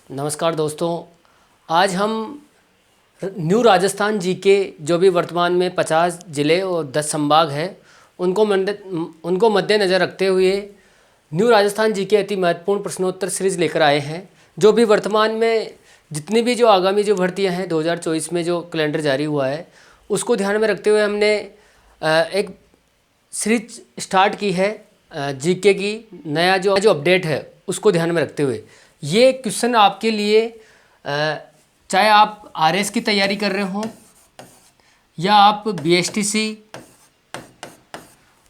नमस्कार दोस्तों। आज हम न्यू राजस्थान जीके जो भी वर्तमान में 50 ज़िले और 10 संभाग है उनको मद्देनज़र रखते हुए न्यू राजस्थान जीके अति महत्वपूर्ण प्रश्नोत्तर सीरीज़ लेकर आए हैं। जो भी वर्तमान में जितनी भी जो आगामी जो भर्तियां हैं 2024 में जो कैलेंडर जारी हुआ है उसको ध्यान में रखते हुए हमने एक सीरीज स्टार्ट की है जीके की। नया जो अपडेट है उसको ध्यान में रखते हुए ये क्वेश्चन आपके लिए चाहे आप आरएस की तैयारी कर रहे हो या आप बीएसटीसी,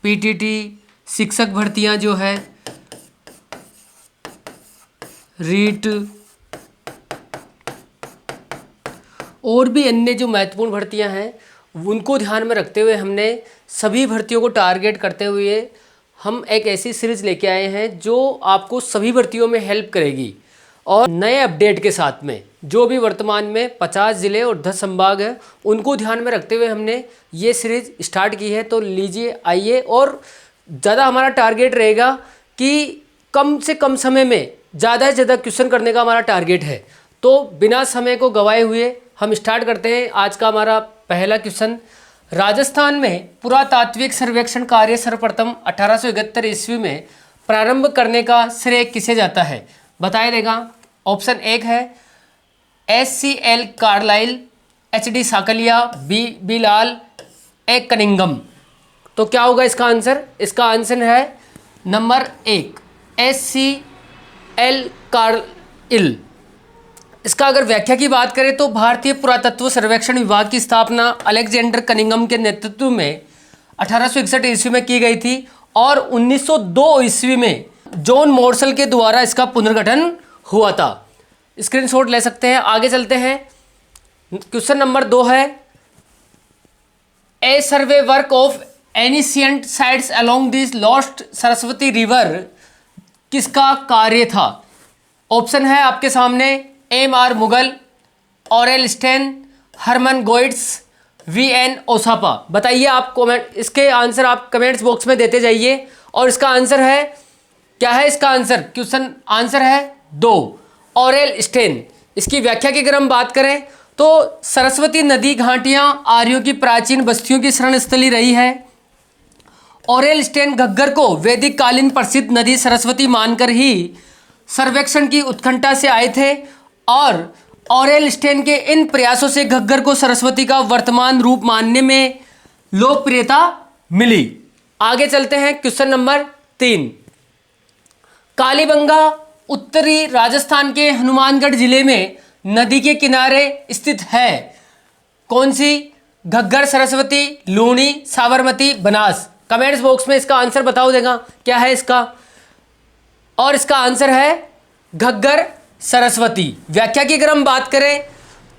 पीटीटी, शिक्षक भर्तियां जो है, रीट और भी अन्य जो महत्वपूर्ण भर्तियां हैं उनको ध्यान में रखते हुए हमने सभी भर्तियों को टारगेट करते हुए हम एक ऐसी सीरीज़ लेके आए हैं जो आपको सभी भर्तियों में हेल्प करेगी और नए अपडेट के साथ में। जो भी वर्तमान में 50 ज़िले और 10 संभाग हैं उनको ध्यान में रखते हुए हमने ये सीरीज़ स्टार्ट की है। तो लीजिए आइए, और ज़्यादा हमारा टारगेट रहेगा कि कम से कम समय में ज़्यादा से ज़्यादा क्वेश्चन करने का हमारा टारगेट है। तो बिना समय को गंवाए हुए हम स्टार्ट करते हैं। आज का हमारा पहला क्वेश्चन, राजस्थान में पुरातात्विक सर्वेक्षण कार्य सर्वप्रथम 1871 ईस्वी में प्रारंभ करने का श्रेय किसे जाता है? बताया देगा। ऑप्शन एक है SCL Carlisle, HD Sankalia, B लाल, ए कनिंगम। तो क्या होगा इसका आंसर? इसका आंसर है नंबर एक SCL कार्लाइल। इसका अगर व्याख्या की बात करें तो भारतीय पुरातत्व सर्वेक्षण विभाग की स्थापना अलेक्जेंडर कनिंगम के नेतृत्व में 1861 ईस्वी में की गई थी और 1902 ईस्वी में जॉन मोर्सल के द्वारा इसका पुनर्गठन हुआ था। स्क्रीनशॉट ले सकते हैं। आगे चलते हैं। क्वेश्चन नंबर 2 है, a survey work of ancient sites along this lost Saraswati river किसका कार्य था? ऑप्शन है आपके सामने MR Mughal, Aurel Stein, Herman Goetz, VN ओसापा। बताइए आप कमेंट, इसके आंसर आप कमेंट्स बॉक्स में देते जाइए। और इसका आंसर है, क्या है इसका आंसर? क्वेश्चन आंसर है 2 ऑरेल स्टेन। इसकी व्याख्या की अगर हम बात करें तो सरस्वती नदी घाटियां आर्यों की प्राचीन बस्तियों की शरण स्थली रही है। ऑरेल स्टेन घग्गर को वैदिक कालीन प्रसिद्ध नदी सरस्वती मानकर ही सर्वेक्षण की उत्कंठा से आए थे और ऑरेल स्टेन के इन प्रयासों से घग्गर को सरस्वती का वर्तमान रूप मानने में लोकप्रियता मिली। आगे चलते हैं। क्वेश्चन नंबर 3, कालीबंगा उत्तरी राजस्थान के हनुमानगढ़ जिले में नदी के किनारे स्थित है। कौन सी? घग्गर, सरस्वती, लूणी, साबरमती, बनास। कमेंट्स बॉक्स में इसका आंसर बताओ देगा क्या है इसका। और इसका आंसर है घग्गर सरस्वती। व्याख्या की अगर हम बात करें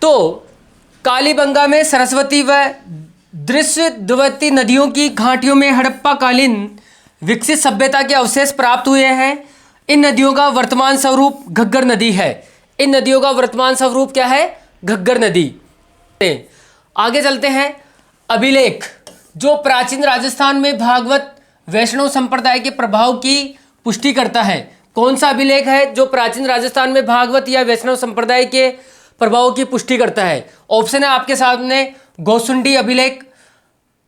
तो कालीबंगा में सरस्वती व दृश्यवती नदियों की घाटियों में हड़प्पा कालीन विकसित सभ्यता के अवशेष प्राप्त हुए हैं। इन नदियों का वर्तमान स्वरूप घग्गर नदी है। इन नदियों का वर्तमान स्वरूप क्या है? घग्गर नदी। आगे चलते हैं। अभिलेख जो प्राचीन राजस्थान में भागवत वैष्णव संप्रदाय के प्रभाव की पुष्टि करता है। कौन सा अभिलेख है जो प्राचीन राजस्थान में भागवत या वैष्णव संप्रदाय के प्रभाव की पुष्टि करता है? ऑप्शन है आपके सामने गोसुंडी अभिलेख,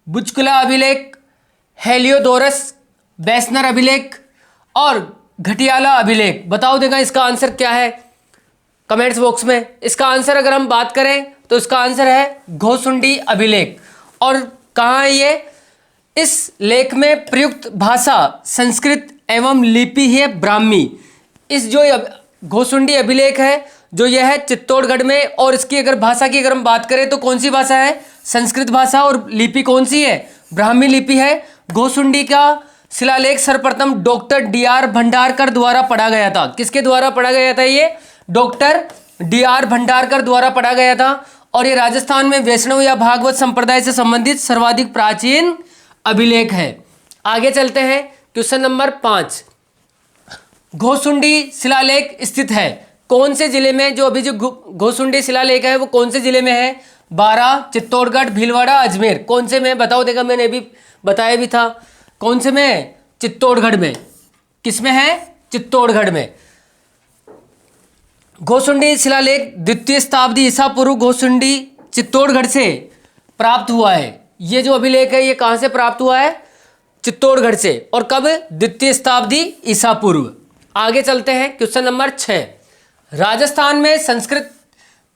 बुचकुला अभिलेख, हेलियोडोरस बैसनर अभिलेख और घटियाला अभिलेख। बताओ देगा इसका आंसर क्या है कमेंट्स बॉक्स में। इसका आंसर अगर हम बात करें तो इसका आंसर है घोसुंडी अभिलेख। और कहाँ है ये? इस लेख में प्रयुक्त भाषा संस्कृत एवं लिपि है ब्राह्मी। इस जो घोसुंडी अभिलेख है जो यह है चित्तौड़गढ़ में, और इसकी अगर भाषा की अगर हम बात करें तो कौन सी भाषा है? संस्कृत भाषा। और लिपि कौन सी है? ब्राह्मी लिपि है। घोसुंडी का शिलालेख सर्वप्रथम डॉक्टर DR भंडारकर द्वारा पढ़ा गया था। किसके द्वारा पढ़ा गया था? ये डॉक्टर DR भंडारकर द्वारा पढ़ा गया था। और ये राजस्थान में वैष्णव या भागवत संप्रदाय से संबंधित सर्वाधिक प्राचीन अभिलेख है। आगे चलते हैं। क्वेश्चन नंबर 5, घोसुंडी शिलालेख स्थित है कौन से जिले में? जो अभी जो घोसुंडी शिलालेख है वो कौन से जिले में है? बारां, चित्तौड़गढ़, भीलवाड़ा, अजमेर। कौन से में? बताओ देगा। मैंने अभी बताया भी था। कौन से में? चित्तौड़गढ़ में। किस में है? चित्तौड़गढ़ में। घोसुंडी शिलालेख द्वितीय शताब्दी ईसा पूर्व घोसुंडी चित्तौड़गढ़ से प्राप्त हुआ है। ये जो अभिलेख है ये कहाँ से प्राप्त हुआ है? चित्तौड़गढ़ से। और कब? द्वितीय शताब्दी ईसा पूर्व। आगे चलते हैं, क्वेश्चन नंबर 6। राजस्थान में संस्कृत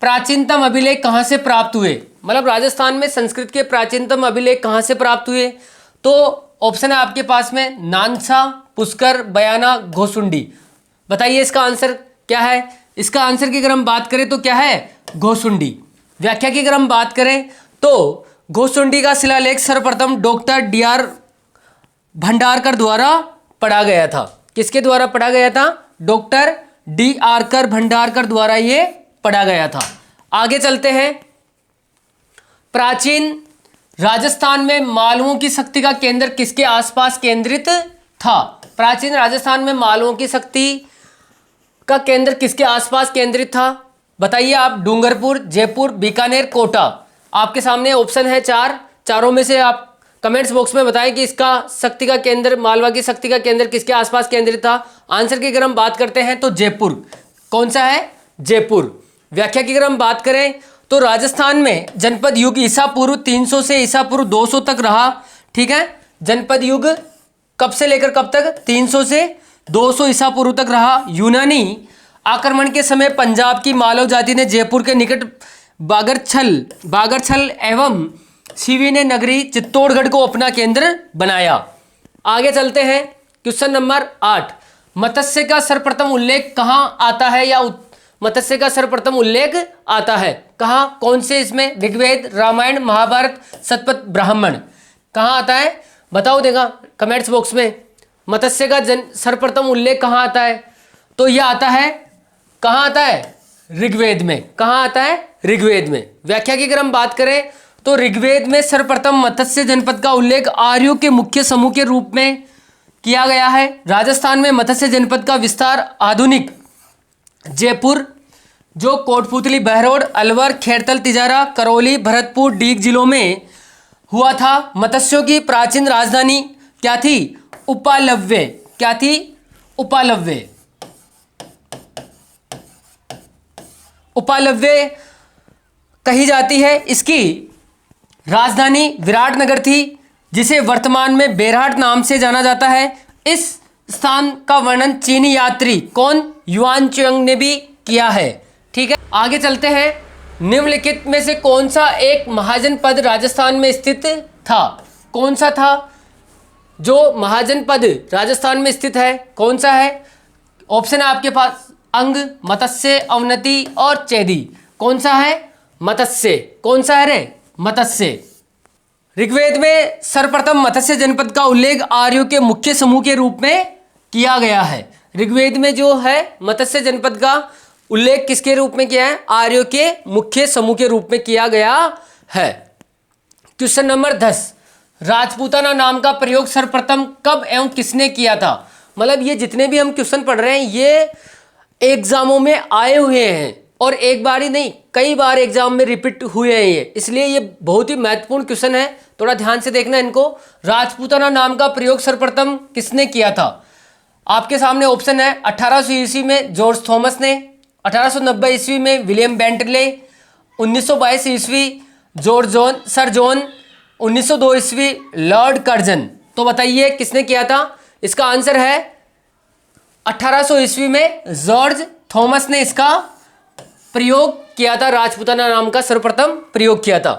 प्राचीनतम अभिलेख कहाँ से प्राप्त हुए? मतलब राजस्थान में संस्कृत के प्राचीनतम अभिलेख कहाँ से प्राप्त हुए? तो ऑप्शन है आपके पास में नानसा, पुष्कर, बयाना, घोसुंडी। बताइए इसका आंसर क्या है? इसका आंसर की अगर हम बात करें तो क्या है? घोसुंडी। व्याख्या की अगर हम बात करें तो घोसुंडी का शिलालेख सर्वप्रथम डॉक्टर DR भंडारकर द्वारा पढ़ा गया था। किसके द्वारा पढ़ा गया था? डॉक्टर DR भंडारकर द्वारा ये पढ़ा गया था। आगे चलते हैं, प्राचीन राजस्थान में मालवों की शक्ति का केंद्र किसके आसपास केंद्रित था? प्राचीन राजस्थान में मालवों की शक्ति का केंद्र किसके आसपास केंद्रित था? बताइए आप। डूंगरपुर, जयपुर, बीकानेर, कोटा। आपके सामने ऑप्शन है चारों में से आप कमेंट्स बॉक्स में बताएं कि इसका शक्ति का केंद्र, मालवा की शक्ति का केंद्र किसके आसपास केंद्रित था। आंसर की अगर हम बात करते हैं तो जयपुर। कौन सा है? जयपुर। व्याख्या की अगर हम बात करें तो राजस्थान में जनपद युग ईसा पूर्व 300 से ईसा पूर्व 200 तक रहा। ठीक है, जनपद युग कब से लेकर कब तक? 300 से 200 ईसा पूर्व तक रहा। यूनानी आक्रमण के समय पंजाब की मालव जाति ने जयपुर के निकट बागरछल एवं शिविने नगरी चित्तौड़गढ़ को अपना केंद्र बनाया। आगे चलते हैं, क्वेश्चन नंबर 8। मत्स्य का सर्वप्रथम उल्लेख कहाँ आता है? या मत्स्य का सर्वप्रथम उल्लेख आता है कहाँ? कौन से इसमें? ऋग्वेद, रामायण, महाभारत, शतपथ ब्राह्मण। कहाँ आता है? बताओ देगा कमेंट्स बॉक्स में। मत्स्य का सर्वप्रथम उल्लेख कहाँ आता है? तो यह आता है, कहाँ आता है? ऋग्वेद में। कहाँ आता है? ऋग्वेद में। व्याख्या की अगर हम बात करें तो ऋग्वेद में सर्वप्रथम मत्स्य जनपद का उल्लेख आर्यों के मुख्य समूह के रूप में किया गया है। राजस्थान में मत्स्य जनपद का विस्तार आधुनिक जयपुर, जो कोटपुतली, बहरोड, अलवर, खैरतल, तिजारा, करौली, भरतपुर, डीग जिलों में हुआ था। मत्स्यों की प्राचीन राजधानी क्या थी? उपालव्य। क्या थी? उपालव्य। उपालव्य कही जाती है। इसकी राजधानी विराटनगर थी, जिसे वर्तमान में बेरहाट नाम से जाना जाता है। इस स्थान का वर्णन चीनी यात्री कौन? युआन चुंग ने भी किया है। ठीक है, आगे चलते हैं। निम्नलिखित में से कौन सा एक महाजन पद राजस्थान में स्थित था? कौन सा था जो महाजन पद राजस्थान में स्थित है? कौन सा है? ऑप्शन है आपके पास अंग, मत्स्य, अवनति और चैदी। कौन सा है? मत्स्य। कौन सा है रे? मत्स्य। ऋग्वेद में सर्वप्रथम मत्स्य जनपद का उल्लेख आर्यों के मुख्य समूह के रूप में किया गया है। ऋग्वेद में जो है मत्स्य जनपद का उल्लेख किसके रूप में किया है? आर्यों के मुख्य समूह के रूप में किया गया है। Question number 10। राजपूताना नाम का प्रयोग सर्वप्रथम कब एवं किसने किया था? मतलब ये जितने भी हम क्वेश्चन पढ़ रहे हैं ये एग्जामों में आए हुए हैं, और एक बार ही नहीं कई बार एग्जाम में रिपीट हुए हैं ये, इसलिए ये बहुत ही महत्वपूर्ण क्वेश्चन है। थोड़ा ध्यान से देखना इनको। राजपूताना नाम का प्रयोग सर्वप्रथम किसने किया था? आपके सामने ऑप्शन है 1800 ईस्वी में जॉर्ज थॉमस ने, 1890 ईस्वी में विलियम बेंटले, 1922 ईस्वी सर जॉन, 1902 ईस्वी लॉर्ड कर्जन। तो बताइए किसने किया था? इसका आंसर है 1800 ईस्वी में जॉर्ज थॉमस ने इसका प्रयोग किया था। राजपूताना नाम का सर्वप्रथम प्रयोग किया था।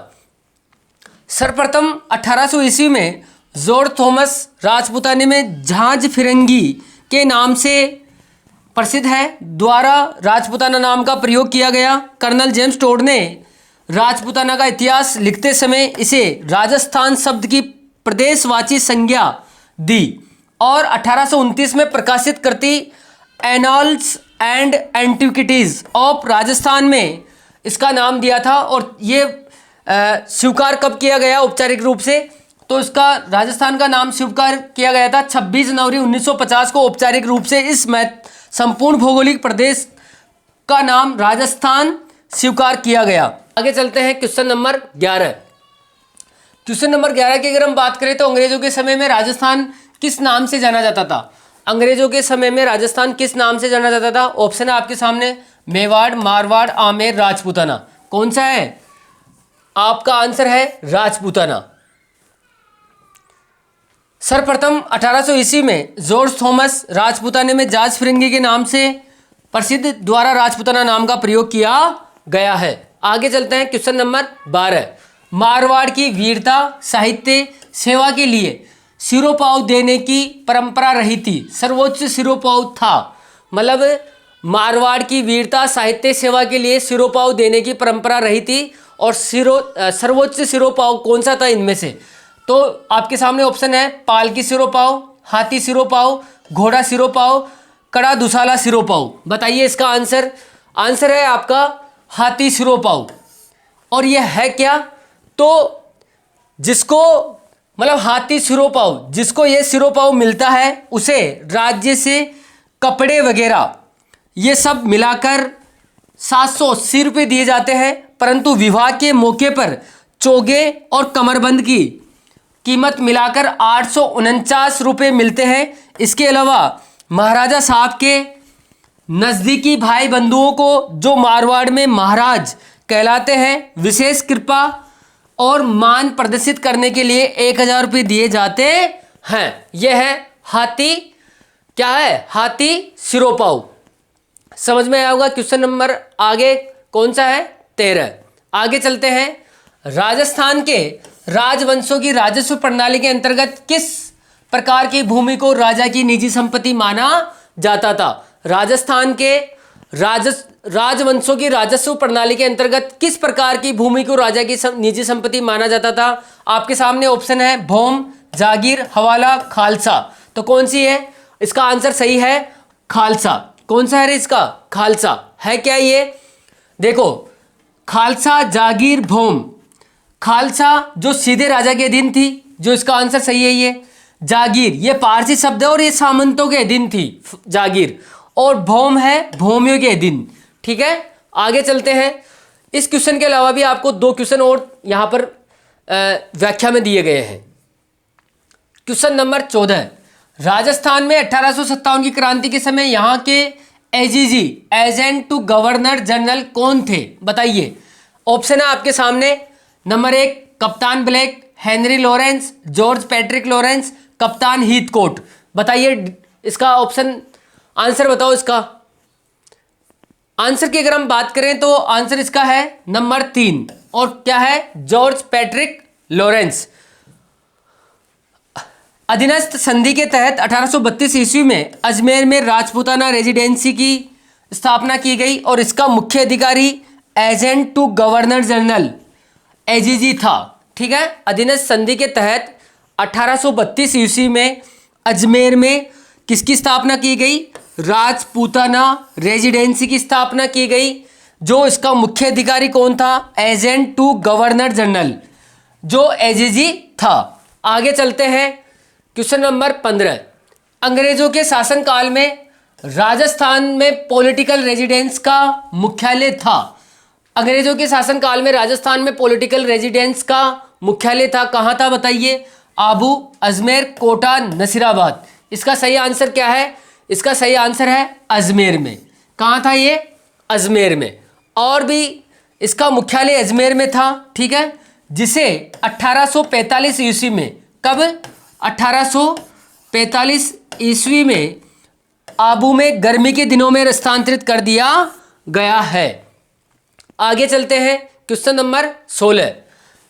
सर्वप्रथम 1800 ईस्वी में जॉर्ज थॉमस राजपूताने में झांझ फिरंगी के नाम से प्रसिद्ध है द्वारा राजपूताना नाम का प्रयोग किया गया। कर्नल जेम्स टोड ने राजपूताना का इतिहास लिखते समय इसे राजस्थान शब्द की प्रदेशवाची संज्ञा दी और 1829 में प्रकाशित करती annals and antiquities of Rajasthan में इसका नाम दिया था। और ये स्वीकार कब किया गया औपचारिक रूप से? तो इसका राजस्थान का नाम स्वीकार किया गया था 26 जनवरी 1950 को औपचारिक रूप से। इस संपूर्ण भौगोलिक प्रदेश का नाम राजस्थान स्वीकार किया गया। आगे चलते हैं क्वेश्चन नंबर 11। क्वेश्चन नंबर 11 की अगर हम बात करें तो अंग्रेजों के समय में राजस्थान किस नाम से जाना जाता था? अंग्रेजों के समय में राजस्थान किस नाम से जाना जाता था? ऑप्शन है आपके सामने मेवाड़, मारवाड़, आमेर, राजपूताना। कौन सा है? आपका आंसर है राजपूताना। सर्वप्रथम 1800 ईस्वी में जॉर्ज थॉमस राजपूताना में जॉर्ज फिरंगी के नाम से प्रसिद्ध द्वारा राजपूताना नाम का प्रयोग किया गया है। आगे चलते हैं, क्वेश्चन नंबर 12। मारवाड़ की वीरता साहित्य सेवा के लिए सिरोपाव देने की परंपरा रही थी। सर्वोच्च सिरोपाव था, मतलब मारवाड़ की वीरता साहित्य सेवा के लिए सिरोपाव देने की परंपरा रही थी। और सर्वोच्च सिरोपाव कौन सा था इनमें से? तो आपके सामने ऑप्शन है पालकी सिरोपाव, हाथी सिरोपाव, घोड़ा सिरोपाव, कड़ा दुसाला सिरोपाव। बताइए इसका आंसर। आंसर है आपका हाथी सिरोपाव। और यह है क्या? तो जिसको मतलब हाथी सिरोपाव, जिसको ये सिरोपाव मिलता है उसे राज्य से कपड़े वगैरह ये सब मिलाकर 780 रुपये दिए जाते हैं। परंतु विवाह के मौके पर चोगे और कमरबंद की कीमत मिलाकर 849 रुपये मिलते हैं। इसके अलावा महाराजा साहब के नज़दीकी भाई बंधुओं को जो मारवाड़ में महाराज कहलाते हैं, विशेष कृपा और मान प्रदर्शित करने के लिए 1000 रुपये दिए जाते हैं। यह है हाथी, क्या है? हाथी सिरोपाव। समझ में आया होगा। क्वेश्चन नंबर आगे कौन सा है? 13। आगे चलते हैं। राजस्थान के राजवंशों की राजस्व प्रणाली के अंतर्गत किस प्रकार की भूमि को राजा की निजी संपत्ति माना जाता था? राजस्थान के राजवंशों की राजस्व प्रणाली के अंतर्गत किस प्रकार की भूमि को राजा की निजी संपत्ति माना जाता था? आपके सामने ऑप्शन है भौम, जागीर, हवाला, खालसा। तो कौन सी है? इसका आंसर सही है खालसा। कौन सा है इसका? खालसा है। क्या ये? देखो, खालसा, जागीर, भौम। खालसा जो सीधे राजा के अधीन थी, जो इसका आंसर सही है ये। जागीर ये पारसी शब्द है और ये सामंतों के अधीन थी जागीर। और भौम है भौमियों के अधीन। ठीक है, आगे चलते हैं। इस क्वेश्चन के अलावा भी आपको 2 क्वेश्चन और यहाँ पर व्याख्या में दिए गए हैं। Question number 14। राजस्थान में 1857 की क्रांति के समय यहाँ के AGG agent to governor general कौन थे? बताइए। ऑप्शन है आपके सामने। नंबर 1 कप्तान black, Henry Lawrence, George Patrick Lawrence, कप्तान हीथकोट। बताइए इसका ऑप्शन, आंसर बताओ इसका। आंसर की अगर हम बात करें तो आंसर इसका है नंबर 3। और क्या है? George Patrick Lawrence. अधीनस्थ संधि के तहत 1832 ईस्वी में अजमेर में राजपूताना रेजिडेंसी की स्थापना की गई और इसका मुख्य अधिकारी agent to governor general AGG था। ठीक है, अधीनस्थ संधि के तहत 1832 ईस्वी में अजमेर में किसकी स्थापना की गई? राजपूताना रेजिडेंसी की स्थापना की गई। जो इसका मुख्य अधिकारी कौन था? एजेंट टू गवर्नर जनरल, जो एजीजी था। आगे चलते हैं। Question number 15। अंग्रेजों के शासनकाल में राजस्थान में पॉलिटिकल रेजिडेंस का मुख्यालय था। अंग्रेजों के शासनकाल में राजस्थान में पॉलिटिकल रेजिडेंस का मुख्यालय था। कहाँ था? बताइए। आबू, अजमेर, कोटा, नसीराबाद। इसका सही आंसर क्या है? इसका सही आंसर है अजमेर में। कहाँ था ये? अजमेर में। और भी इसका मुख्यालय अजमेर में था। ठीक है, जिसे 1845 ईस्वी में, कब? 1845 ईस्वी में आबू में गर्मी के दिनों में स्थानांतरित कर दिया गया है। आगे चलते हैं। Question number 16।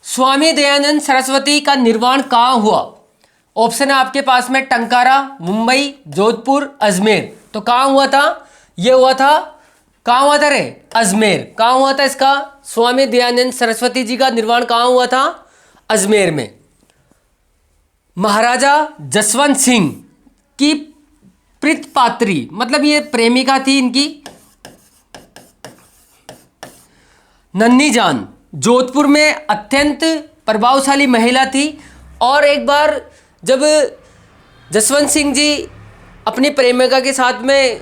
स्वामी दयानंद सरस्वती का निर्माण कहाँ हुआ? ऑप्शन है आपके पास में टंकारा, मुंबई, जोधपुर, अजमेर। तो कहाँ हुआ था? ये हुआ था, कहाँ हुआ था रे? अजमेर। कहाँ हुआ था इसका? स्वामी दयानंद सरस्वती जी का निर्माण कहाँ हुआ था? अजमेर में। महाराजा जसवंत सिंह की प्रीतपात्री, मतलब ये प्रेमिका थी इनकी, नन्ही जान, जोधपुर में अत्यंत प्रभावशाली महिला थी। और एक बार जब जसवंत सिंह जी अपनी प्रेमिका के साथ में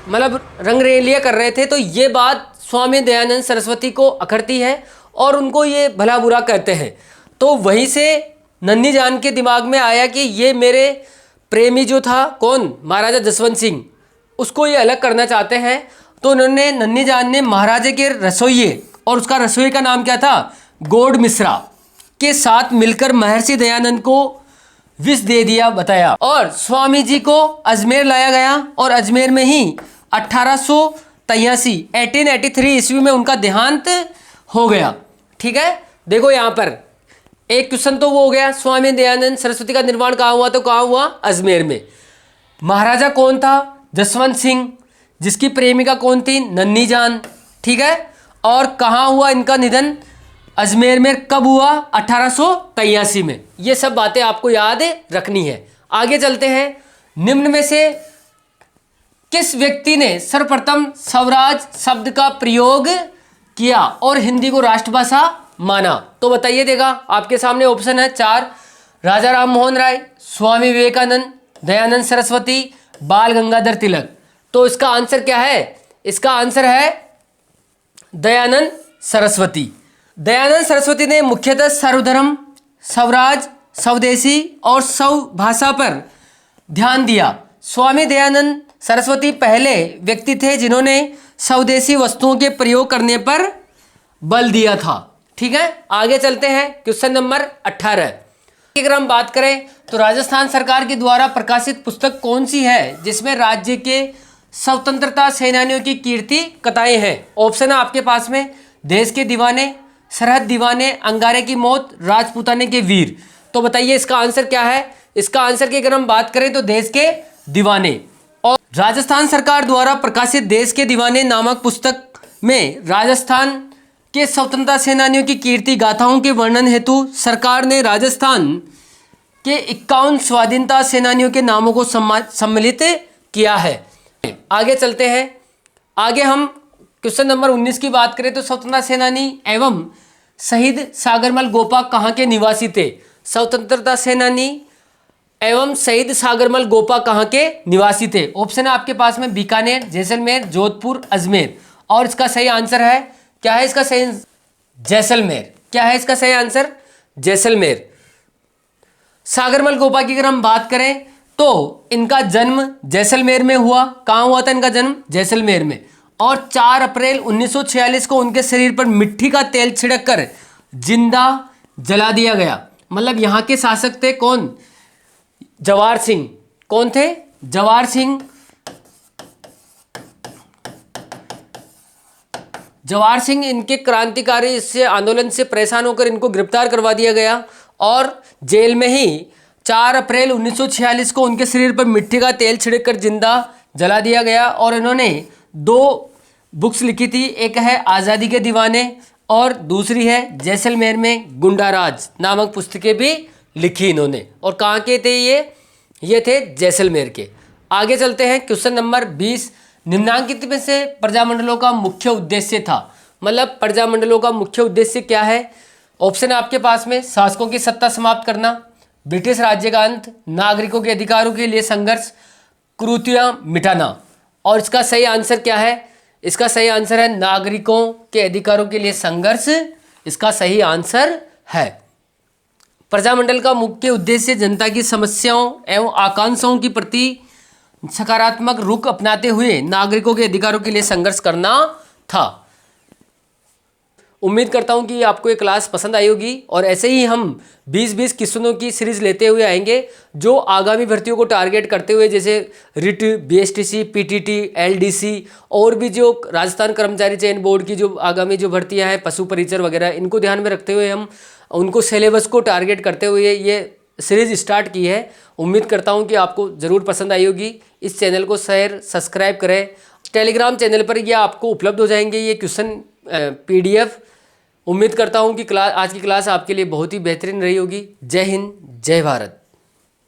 मतलब रंगरेलियाँ कर रहे थे, तो ये बात स्वामी दयानंद सरस्वती को अखरती है और उनको ये भला बुरा कहते हैं। तो वहीं से नन्ही जान के दिमाग में आया कि ये मेरे प्रेमी जो था, कौन? महाराजा जसवंत सिंह, उसको ये अलग करना चाहते हैं। तो उन्होंने नन्ही जान ने महाराजे के रसोइये, और उसका रसोई का नाम क्या था, गौड़ मिश्रा, के साथ मिलकर महर्षि दयानंद को विष दे दिया बताया। और स्वामी जी को अजमेर लाया गया और अजमेर में ही 1883 ईस्वी में उनका देहांत हो गया। ठीक है, देखो यहाँ पर एक क्वेश्चन तो वो हो गया, स्वामी दयानंद सरस्वती का निर्माण कहाँ हुआ, तो कहाँ हुआ, अजमेर में। महाराजा कौन था, जसवंत सिंह, जिसकी प्रेमिका कौन थी, नन्ही जान। ठीक है, और कहाँ हुआ इनका निधन, अजमेर में। कब हुआ, 1883 में। ये सब बातें आपको याद रखनी है। आगे चलते हैं, निम्न में से किस व्यक्ति ने सर्वप्रथम स्वराज शब्द का प्रयोग किया और हिंदी को राष्ट्रभाषा माना, तो बताइए। देगा आपके सामने ऑप्शन है 4, राजा राम मोहन राय, स्वामी विवेकानंद, दयानंद सरस्वती, बाल गंगाधर तिलक। तो इसका आंसर क्या है, इसका आंसर है दयानंद सरस्वती। दयानंद सरस्वती ने मुख्यतः सर्वधर्म, स्वराज, स्वदेशी और स्वभाषा पर ध्यान दिया। स्वामी दयानंद सरस्वती पहले व्यक्ति थे जिन्होंने स्वदेशी वस्तुओं के प्रयोग करने पर बल दिया था। ठीक है, आगे चलते हैं, क्वेश्चन नंबर 18। अगर हम बात करें तो राजस्थान सरकार के द्वारा प्रकाशित पुस्तक कौन सी है जिसमें राज्य के स्वतंत्रता सेनानियों की कीर्ति कथाएं हैं। ऑप्शन है आपके पास में, देश के दीवाने, सरहद दीवाने, अंगारे की मौत, राजपूताने के वीर। तो बताइए इसका आंसर क्या है। इसका आंसर की अगर हम बात करें तो देश के दीवाने। और राजस्थान सरकार द्वारा प्रकाशित देश के दीवाने नामक पुस्तक में राजस्थान के स्वतंत्रता सेनानियों की कीर्ति गाथाओं के वर्णन हेतु सरकार ने राजस्थान के 51 स्वाधीनता सेनानियों के नामों को सम्मिलित किया है। आगे चलते हैं, आगे हम क्वेश्चन नंबर 19 की बात करें तो स्वतंत्रता सेनानी एवं शहीद सागरमल गोपा कहाँ के निवासी थे। स्वतंत्रता सेनानी एवं शहीद सागरमल गोपा कहाँ के निवासी थे। ऑप्शन है आपके पास में, बीकानेर, जैसलमेर, जोधपुर, अजमेर। और इसका सही आंसर है, क्या है इसका सही, जैसलमेर। क्या है इसका सही आंसर, जैसलमेर। सागरमल गोपा की अगर हम बात करें तो इनका जन्म जैसलमेर में हुआ। कहाँ हुआ था इनका जन्म, जैसलमेर में। और 4 अप्रैल 1946 को उनके शरीर पर मिट्टी का तेल छिड़क कर जिंदा जला दिया गया। मतलब यहाँ के शासक थे कौन, जवाहर सिंह। कौन थे, जवाहर सिंह। जवाहर सिंह इनके क्रांतिकारी इससे आंदोलन से परेशान होकर इनको गिरफ्तार करवा दिया गया और जेल में ही 4 अप्रैल 1946 को उनके शरीर पर मिट्टी का तेल छिड़क कर जिंदा जला दिया गया। और इन्होंने 2 बुक्स लिखी थी, एक है आज़ादी के दीवाने और दूसरी है जैसलमेर में गुंडाराज नामक पुस्तकें भी लिखी इन्होंने। और कहाँ के थे ये थे जैसलमेर के। आगे चलते हैं, क्वेश्चन नंबर 20। निम्नांकित में से प्रजामंडलों का मुख्य उद्देश्य था। मतलब प्रजामंडलों का मुख्य उद्देश्य क्या है। ऑप्शन है आपके पास में, शासकों की सत्ता समाप्त करना, ब्रिटिश राज्य का अंत, नागरिकों के अधिकारों के लिए संघर्ष, कुरीतियां मिटाना। और इसका सही आंसर क्या है, इसका सही आंसर है नागरिकों के अधिकारों के लिए संघर्ष। इसका सही आंसर है। प्रजामंडल का मुख्य उद्देश्य जनता की समस्याओं एवं आकांक्षाओं के प्रति सकारात्मक रुख अपनाते हुए नागरिकों के अधिकारों के लिए संघर्ष करना था। उम्मीद करता हूं कि आपको ये क्लास पसंद आई होगी और ऐसे ही हम 20-20 क्वेश्चनों की सीरीज लेते हुए आएंगे जो आगामी भर्तियों को टारगेट करते हुए, जैसे रिट, बीएसटीसी, पीटीटी, एलडीसी और भी जो राजस्थान कर्मचारी चयन बोर्ड की जो आगामी जो भर्तियां हैं, पशु परिचर वगैरह, इनको ध्यान में रखते हुए हम उनको सिलेबस को टारगेट करते हुए ये सीरीज स्टार्ट की है। उम्मीद करता हूँ कि आपको ज़रूर पसंद आई होगी। इस चैनल को शेयर, सब्सक्राइब करें। टेलीग्राम चैनल पर ये आपको उपलब्ध हो जाएंगे ये क्वेश्चन पीडीएफ। उम्मीद करता हूँ कि आज की क्लास आपके लिए बहुत ही बेहतरीन रही होगी। जय हिंद, जय भारत।